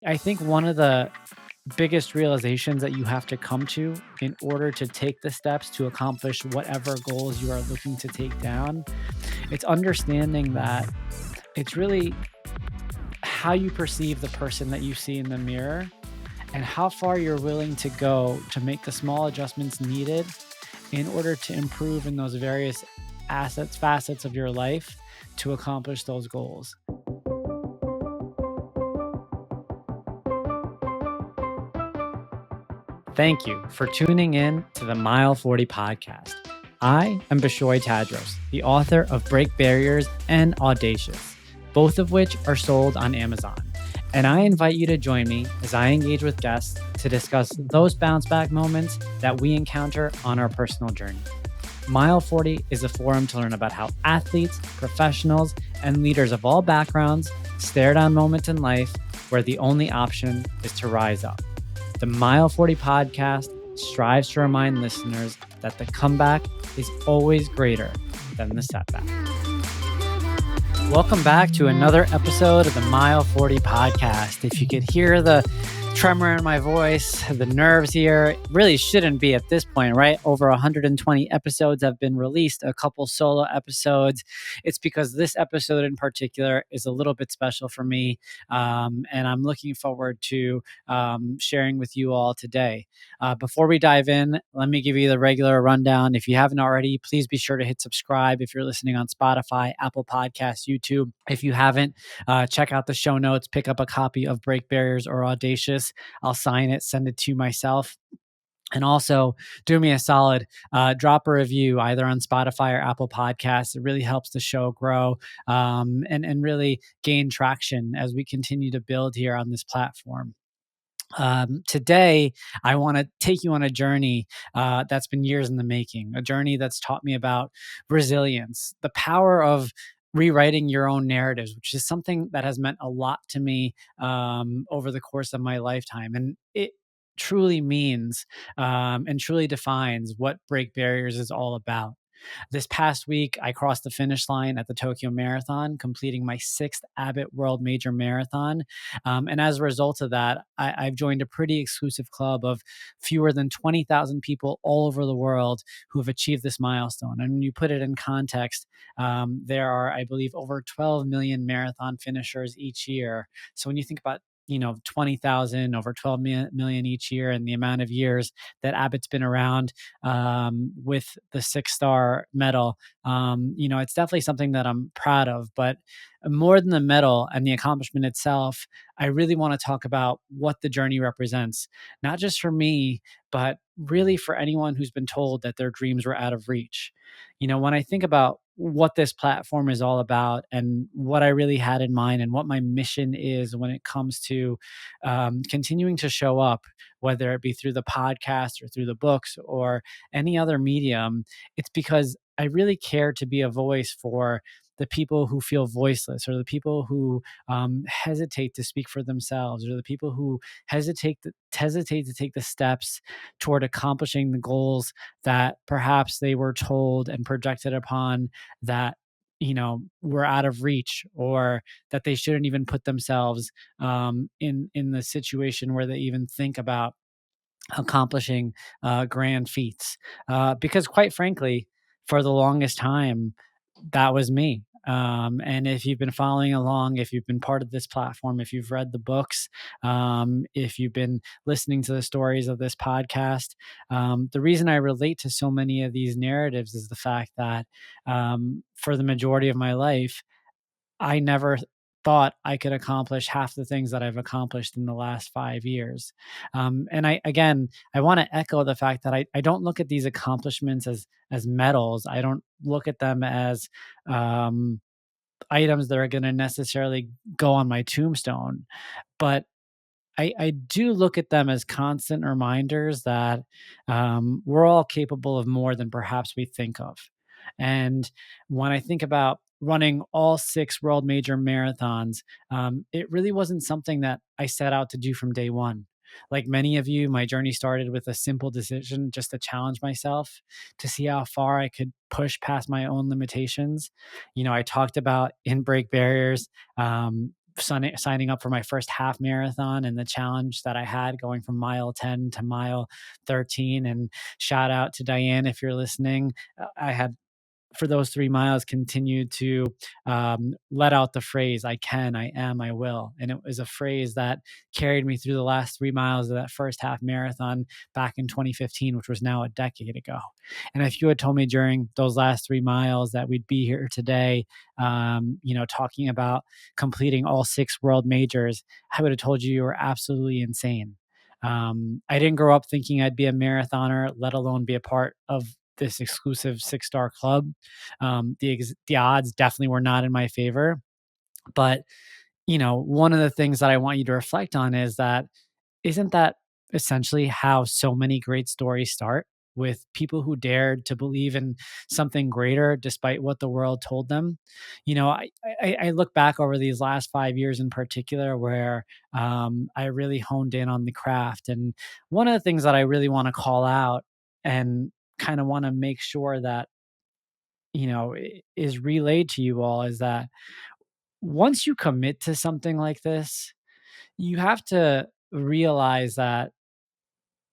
I think one of the biggest realizations that you have to come to in order to take the steps to accomplish whatever goals you are looking to take down, it's understanding that it's really how you perceive the person that you see in the mirror and how far you're willing to go to make the small adjustments needed in order to improve in those various facets of your life to accomplish those goals. Thank you for tuning in to the Mile 40 podcast. I am Bishoy, the author of Break Barriers and Audacious, both of which are sold on Amazon. And I invite you to join me as I engage with guests to discuss those bounce back moments that we encounter on our personal journey. Mile 40 is a forum to learn about how athletes, professionals, and leaders of all backgrounds stare down moments in life where the only option is to rise up. The Mile 40 podcast strives to remind listeners that the comeback is always greater than the setback. Welcome back to another episode of the Mile 40 podcast. If you could hear the tremor in my voice, the nerves here, really shouldn't be at this point, right? Over 120 episodes have been released, a couple solo episodes. It's because this episode in particular is a little bit special for me, and I'm looking forward to sharing with you all today. Before we dive in, let me give you the regular rundown. If you haven't already, please be sure to hit subscribe if you're listening on Spotify, Apple Podcasts, YouTube. If you haven't, check out the show notes, pick up a copy of Break Barriers or Audacious. I'll sign it, send it to myself. And also, do me a solid, drop a review either on Spotify or Apple Podcasts. It really helps the show grow and really gain traction as we continue to build here on this platform. Today, I want to take you on a journey that's been years in the making, a journey that's taught me about resilience, the power of rewriting your own narratives, which is something that has meant a lot to me over the course of my lifetime. And it truly means and truly defines what Break Barriers is all about. This past week, I crossed the finish line at the Tokyo Marathon, completing my 6th Abbott World Major Marathon. And as a result of that, I've joined a pretty exclusive club of fewer than 20,000 people all over the world who have achieved this milestone. And when you put it in context, there are, I believe, over 12 million marathon finishers each year. So when you think about 20,000 over 12 million each year, and the amount of years that Abbott's been around with the 6-star medal, it's definitely something that I'm proud of. But more than the medal and the accomplishment itself, I really want to talk about what the journey represents, not just for me, but really for anyone who's been told that their dreams were out of reach. When I think about what this platform is all about and what I really had in mind and what my mission is when it comes to continuing to show up, whether it be through the podcast or through the books or any other medium, it's because I really care to be a voice for the people who feel voiceless, or the people who hesitate to speak for themselves, or the people who hesitate to take the steps toward accomplishing the goals that perhaps they were told and projected upon that were out of reach, or that they shouldn't even put themselves in the situation where they even think about accomplishing grand feats. Because quite frankly, for the longest time, that was me. And if you've been following along, if you've been part of this platform, if you've read the books, if you've been listening to the stories of this podcast, the reason I relate to so many of these narratives is the fact that for the majority of my life, I never thought I could accomplish half the things that I've accomplished in the last 5 years. And I want to echo the fact that I don't look at these accomplishments as medals. I don't look at them as items that are going to necessarily go on my tombstone. But I do look at them as constant reminders that we're all capable of more than perhaps we think of. And when I think about running all 6 world major marathons, it really wasn't something that I set out to do from day one. Like many of you, my journey started with a simple decision just to challenge myself, to see how far I could push past my own limitations. I talked about in Break Barriers, signing up for my first half marathon and the challenge that I had going from mile 10 to mile 13. And shout out to Diane if you're listening. I had for those 3 miles continued to let out the phrase, I can, I am, I will. And it was a phrase that carried me through the last 3 miles of that first half marathon back in 2015, which was now a decade ago. And if you had told me during those last 3 miles that we'd be here today, talking about completing all 6 world majors, I would have told you were absolutely insane. I didn't grow up thinking I'd be a marathoner, let alone be a part of this exclusive 6 star club. The odds definitely were not in my favor, but one of the things that I want you to reflect on is that isn't that essentially how so many great stories start, with people who dared to believe in something greater despite what the world told them? I look back over these last 5 years in particular where I really honed in on the craft. And one of the things that I really want to call out and kind of want to make sure that is relayed to you all is that once you commit to something like this, you have to realize that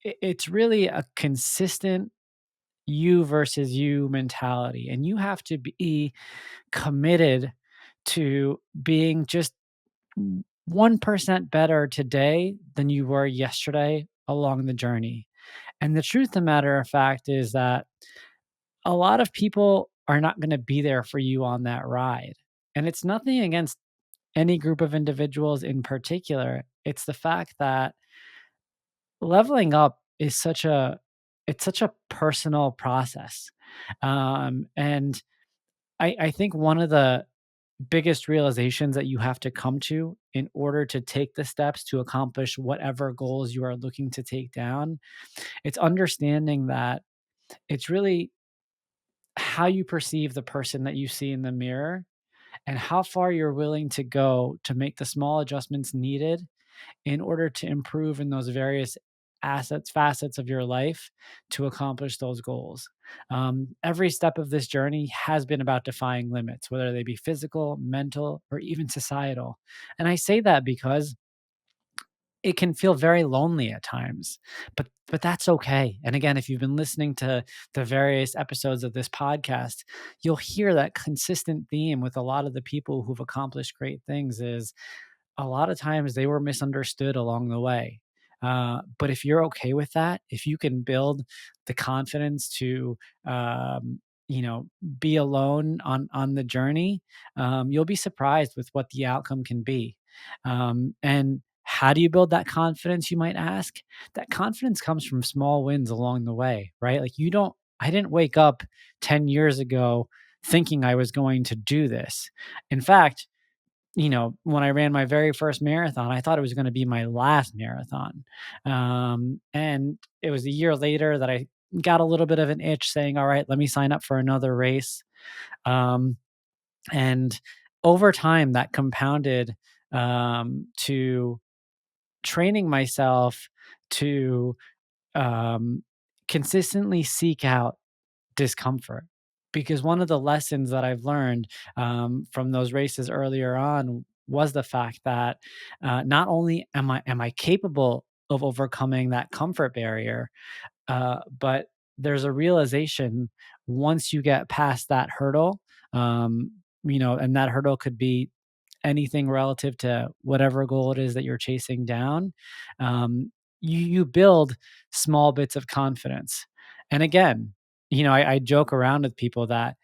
it's really a consistent you versus you mentality. And you have to be committed to being just 1% better today than you were yesterday along the journey. And the truth of the matter of fact is that a lot of people are not going to be there for you on that ride. And it's nothing against any group of individuals in particular. It's the fact that leveling up is such a personal process. And I think one of the biggest realizations that you have to come to in order to take the steps to accomplish whatever goals you are looking to take down, it's understanding that it's really how you perceive the person that you see in the mirror and how far you're willing to go to make the small adjustments needed in order to improve in those various facets of your life to accomplish those goals. Every step of this journey has been about defying limits, whether they be physical, mental, or even societal. And I say that because it can feel very lonely at times, but that's okay. And again, if you've been listening to the various episodes of this podcast, you'll hear that consistent theme with a lot of the people who've accomplished great things is a lot of times they were misunderstood along the way. But if you're okay with that, if you can build the confidence to, um, be alone on the journey, you'll be surprised with what the outcome can be. And how do you build that confidence, you might ask? That confidence comes from small wins along the way, right? Like I didn't wake up 10 years ago thinking I was going to do this. In fact, when I ran my very first marathon, I thought it was going to be my last marathon. And it was a year later that I got a little bit of an itch saying, all right, let me sign up for another race. Um, and over time, that compounded to training myself to um, consistently seek out discomfort. Because one of the lessons that I've learned from those races earlier on was the fact that not only am I capable of overcoming that comfort barrier, but there's a realization once you get past that hurdle, and that hurdle could be anything relative to whatever goal it is that you're chasing down. Um, you build small bits of confidence. And again, I joke around with people that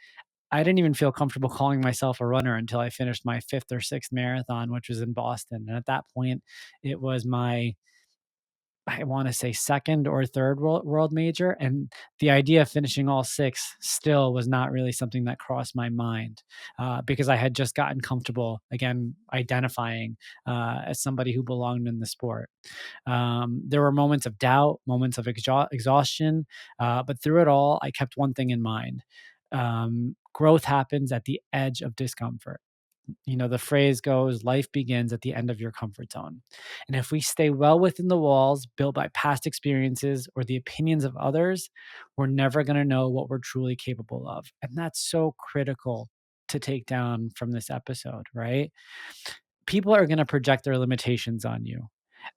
I didn't even feel comfortable calling myself a runner until I finished my fifth or sixth marathon, which was in Boston. And at that point, it was my, I want to say, second or third world major. And the idea of finishing all 6 still was not really something that crossed my mind because I had just gotten comfortable, again, identifying as somebody who belonged in the sport. There were moments of doubt, moments of exhaustion, but through it all, I kept one thing in mind. Growth happens at the edge of discomfort. The phrase goes, life begins at the end of your comfort zone. And if we stay well within the walls built by past experiences or the opinions of others, we're never going to know what we're truly capable of. And that's so critical to take down from this episode, right? people are going to project their limitations on you.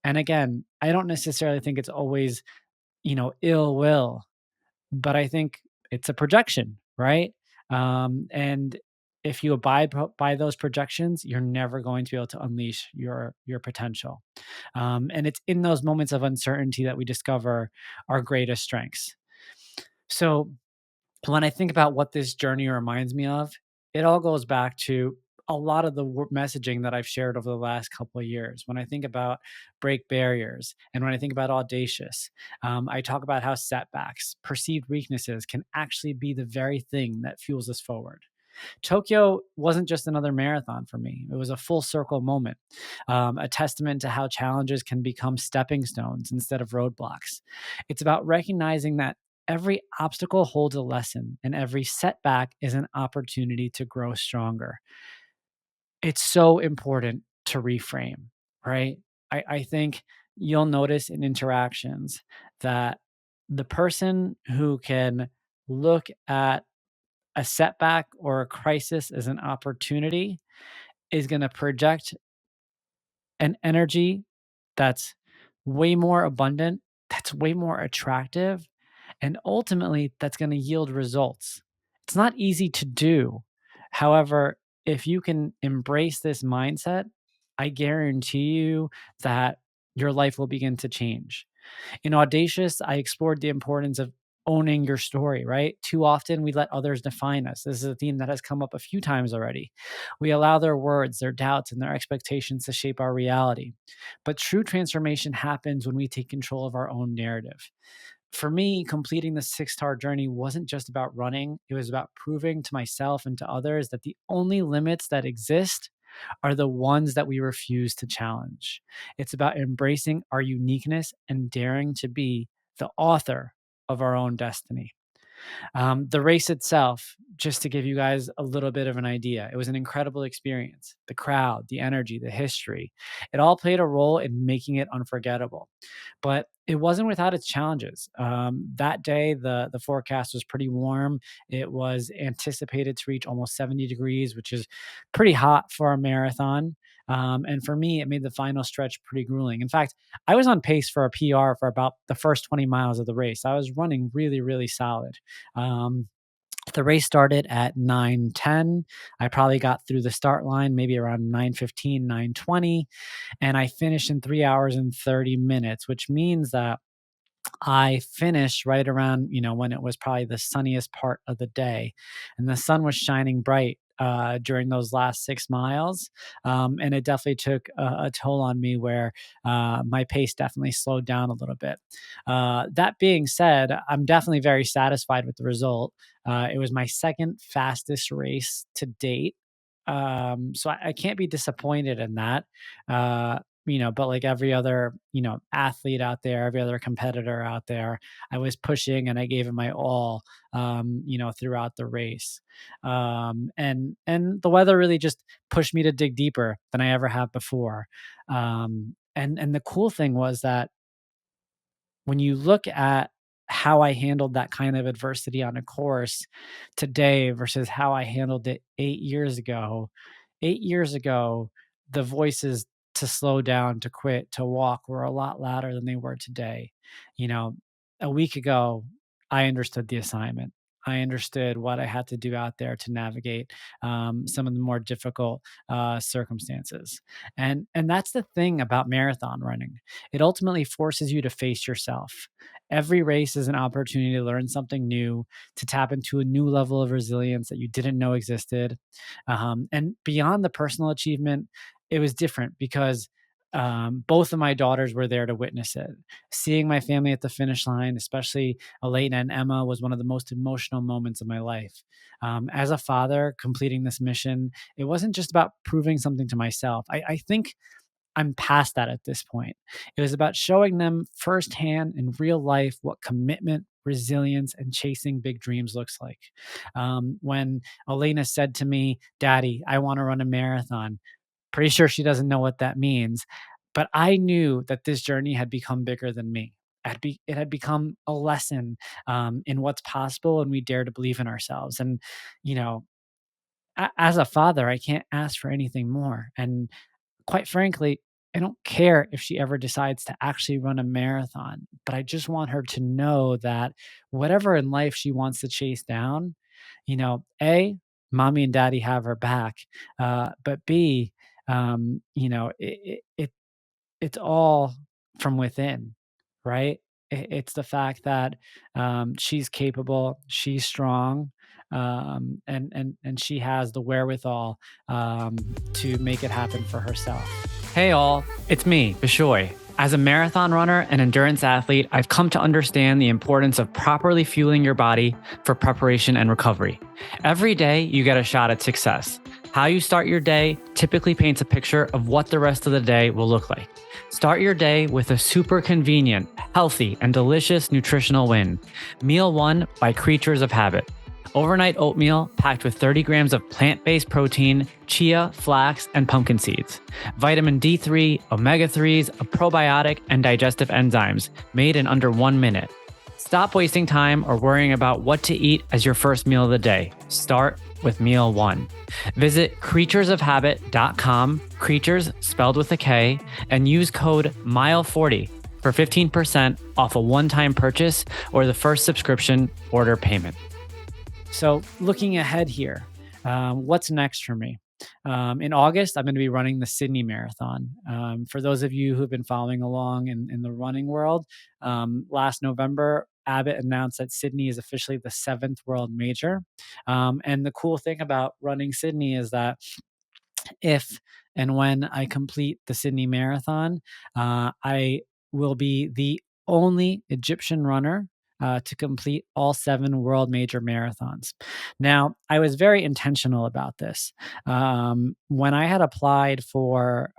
And again, I don't necessarily think it's always, ill will, but I think it's a projection, right? And if you abide by those projections, you're never going to be able to unleash your potential. And it's in those moments of uncertainty that we discover our greatest strengths. So when I think about what this journey reminds me of, it all goes back to a lot of the messaging that I've shared over the last couple of years. When I think about break barriers and when I think about audacious, I talk about how setbacks, perceived weaknesses can actually be the very thing that fuels us forward. Tokyo wasn't just another marathon for me. It was a full circle moment, a testament to how challenges can become stepping stones instead of roadblocks. It's about recognizing that every obstacle holds a lesson and every setback is an opportunity to grow stronger. It's so important to reframe, right? I think you'll notice in interactions that the person who can look at a setback or a crisis as an opportunity is going to project an energy that's way more abundant, that's way more attractive, and ultimately that's going to yield results. It's not easy to do. However, if you can embrace this mindset, I guarantee you that your life will begin to change. In Audacious, I explored the importance of owning your story, right? Too often we let others define us. This is a theme that has come up a few times already. We allow their words, their doubts, and their expectations to shape our reality. But true transformation happens when we take control of our own narrative. For me, completing the six-star journey wasn't just about running, it was about proving to myself and to others that the only limits that exist are the ones that we refuse to challenge. It's about embracing our uniqueness and daring to be the author of our own destiny. The race itself, just to give you guys a little bit of an idea, it was an incredible experience. The crowd, the energy, the history, it all played a role in making it unforgettable. But it wasn't without its challenges. That day, the forecast was pretty warm. It was anticipated to reach almost 70 degrees, which is pretty hot for a marathon. And for me, it made the final stretch pretty grueling. In fact, I was on pace for a PR for about the first 20 miles of the race. I was running really, really solid. Um, the race started at 9:10. I probably got through the start line maybe around 9:15, 9:20, and I finished in 3 hours and 30 minutes, which means that I finished right around, when it was probably the sunniest part of the day, and the sun was shining bright during those last 6 miles. And it definitely took a toll on me where my pace definitely slowed down a little bit. That being said, I'm definitely very satisfied with the result. It was my second fastest race to date. So I can't be disappointed in that. But like every other, athlete out there, every other competitor out there, I was pushing and I gave it my all, throughout the race. And the weather really just pushed me to dig deeper than I ever have before. And the cool thing was that when you look at how I handled that kind of adversity on a course today versus how I handled it 8 years ago, 8 years ago, the voices to slow down, to quit, to walk were a lot louder than they were today. You know, a week ago, I understood the assignment. I understood what I had to do out there to navigate some of the more difficult circumstances, and that's the thing about marathon running. It ultimately forces you to face yourself. Every race is an opportunity to learn something new, to tap into a new level of resilience that you didn't know existed. And beyond the personal achievement, it was different because both of my daughters were there to witness it. Seeing my family at the finish line, especially Elena and Emma, was one of the most emotional moments of my life. As a father completing this mission, it wasn't just about proving something to myself. I think I'm past that at this point. It was about showing them firsthand in real life what commitment, resilience, and chasing big dreams looks like. When Elena said to me, "Daddy, I want to run a marathon," pretty sure she doesn't know what that means, but I knew that this journey had become bigger than me. It had become a lesson in what's possible, and we dare to believe in ourselves. And you know, as a father, I can't ask for anything more. And quite frankly, I don't care if she ever decides to actually run a marathon, but I just want her to know that whatever in life she wants to chase down, A, mommy and daddy have her back. But B, it's all from within, right? It's the fact that she's capable, she's strong, and she has the wherewithal to make it happen for herself. Hey all, it's me, Bishoy. As a marathon runner and endurance athlete, I've come to understand the importance of properly fueling your body for preparation and recovery. Every day, you get a shot at success. How you start your day typically paints a picture of what the rest of the day will look like. Start your day with a super convenient, healthy, and delicious nutritional win. Meal 1 by Creatures of Habit. Overnight oatmeal packed with 30 grams of plant-based protein, chia, flax, and pumpkin seeds. Vitamin D3, omega-3s, a probiotic, and digestive enzymes made in under 1 minute. Stop wasting time or worrying about what to eat as your first meal of the day. Start with meal 1. Visit creaturesofhabit.com, creatures spelled with a K, and use code MILE40 for 15% off a one-time purchase or the first subscription order payment. So looking ahead here, what's next for me? In August, I'm going to be running the Sydney Marathon. For those of you who've been following along in the running world, last November, Abbott announced that Sydney is officially the 7th world major. And the cool thing about running Sydney is that if and when I complete the Sydney Marathon, I will be the only Egyptian runner to complete all 7 world major marathons. Now, I was very intentional about this. When I had applied for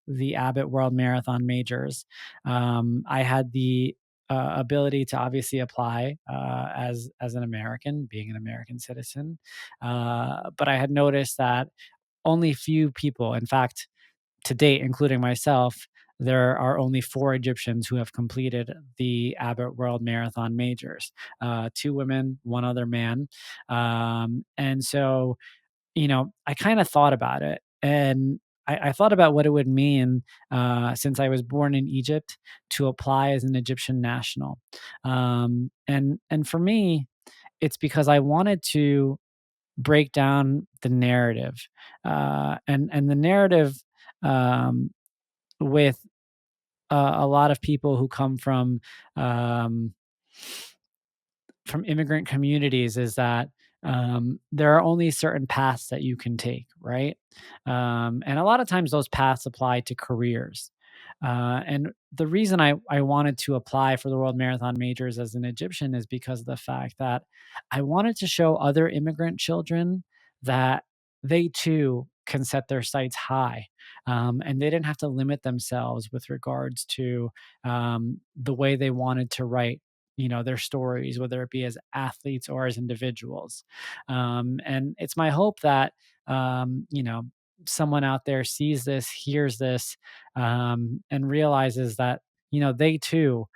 the Abbott World Marathon Majors, I had the ability to obviously apply as an American, being an American citizen. But I had noticed that only few people, in fact, to date, including myself, there are only 4 Egyptians who have completed the Abbott World Marathon Majors, 2 women, 1 other man. And so, I kind of thought about it, and I thought about what it would mean since I was born in Egypt to apply as an Egyptian national. And for me, it's because I wanted to break down the narrative, and the narrative um, with a lot of people who come um, from immigrant communities is that there are only certain paths that you can take, right? And a lot of times those paths apply to careers. And the reason I wanted to apply for the World Marathon Majors as an Egyptian is because of the fact that I wanted to show other immigrant children that they too can set their sights high, and they didn't have to limit themselves with regards to the way they wanted to write their stories, whether it be as athletes or as individuals. And it's my hope that someone out there sees this, hears this, and realizes that they too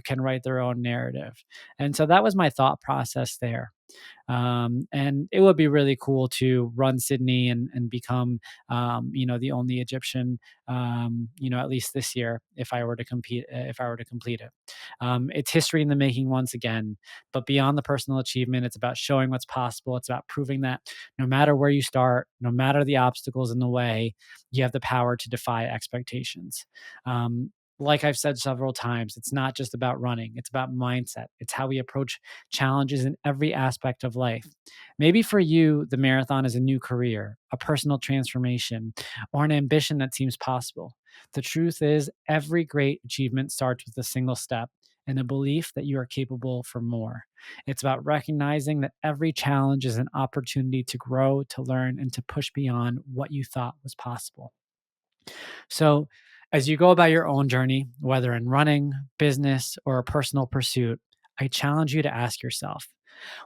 can write their own narrative. And so that was my thought process there. And it would be really cool to run Sydney and become, the only Egyptian, at least this year, if I were to complete it. It's history in the making once again, but beyond the personal achievement, it's about showing what's possible. It's about proving that no matter where you start, no matter the obstacles in the way, you have the power to defy expectations. Like I've said several times, it's not just about running, it's about mindset. It's how we approach challenges in every aspect of life. Maybe for you, the marathon is a new career, a personal transformation, or an ambition that seems possible. The truth is, every great achievement starts with a single step and a belief that you are capable for more. It's about recognizing that every challenge is an opportunity to grow, to learn, and to push beyond what you thought was possible. So, as you go about your own journey, whether in running, business, or a personal pursuit, I challenge you to ask yourself,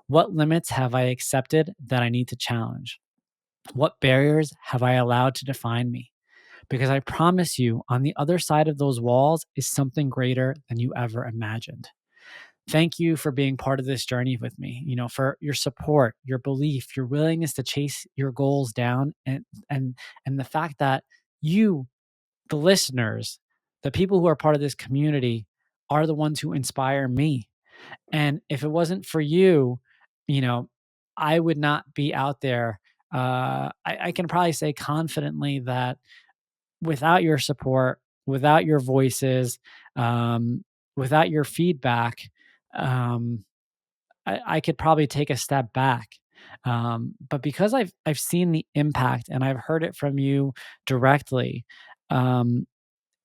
what limits have I accepted that I need to challenge? What barriers have I allowed to define me? Because I promise you, on the other side of those walls is something greater than you ever imagined. Thank you for being part of this journey with me, for your support, your belief, your willingness to chase your goals down, and the fact that You, the listeners, the people who are part of this community are the ones who inspire me. And if it wasn't for you, you know, I would not be out there. I can probably say confidently that without your support, without your voices, um, without your feedback, um, I could probably take a step back. But because I've seen the impact and I've heard it from you directly, um,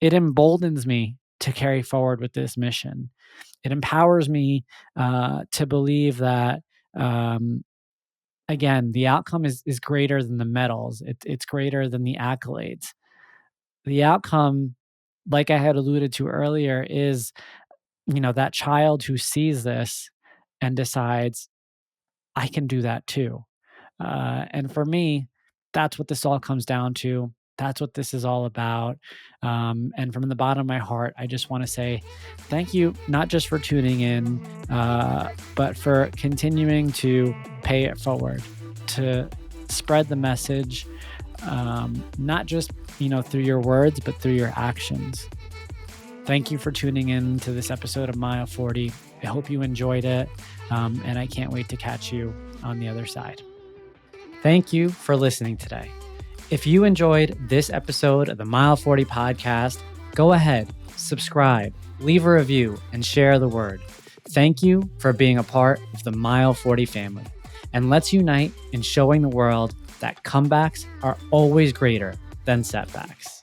it emboldens me to carry forward with this mission. It empowers me to believe that again, the outcome is greater than the medals. It's greater than the accolades. The outcome, like I had alluded to earlier, is that child who sees this and decides I can do that too. And for me, that's what this all comes down to. That's what this is all about. And from the bottom of my heart, I just want to say thank you, not just for tuning in, but for continuing to pay it forward, to spread the message, not just through your words, but through your actions. Thank you for tuning in to this episode of Mile 40. I hope you enjoyed it, and I can't wait to catch you on the other side. Thank you for listening today. If you enjoyed this episode of the Mile 40 podcast, go ahead, subscribe, leave a review, and share the word. Thank you for being a part of the Mile 40 family. And let's unite in showing the world that comebacks are always greater than setbacks.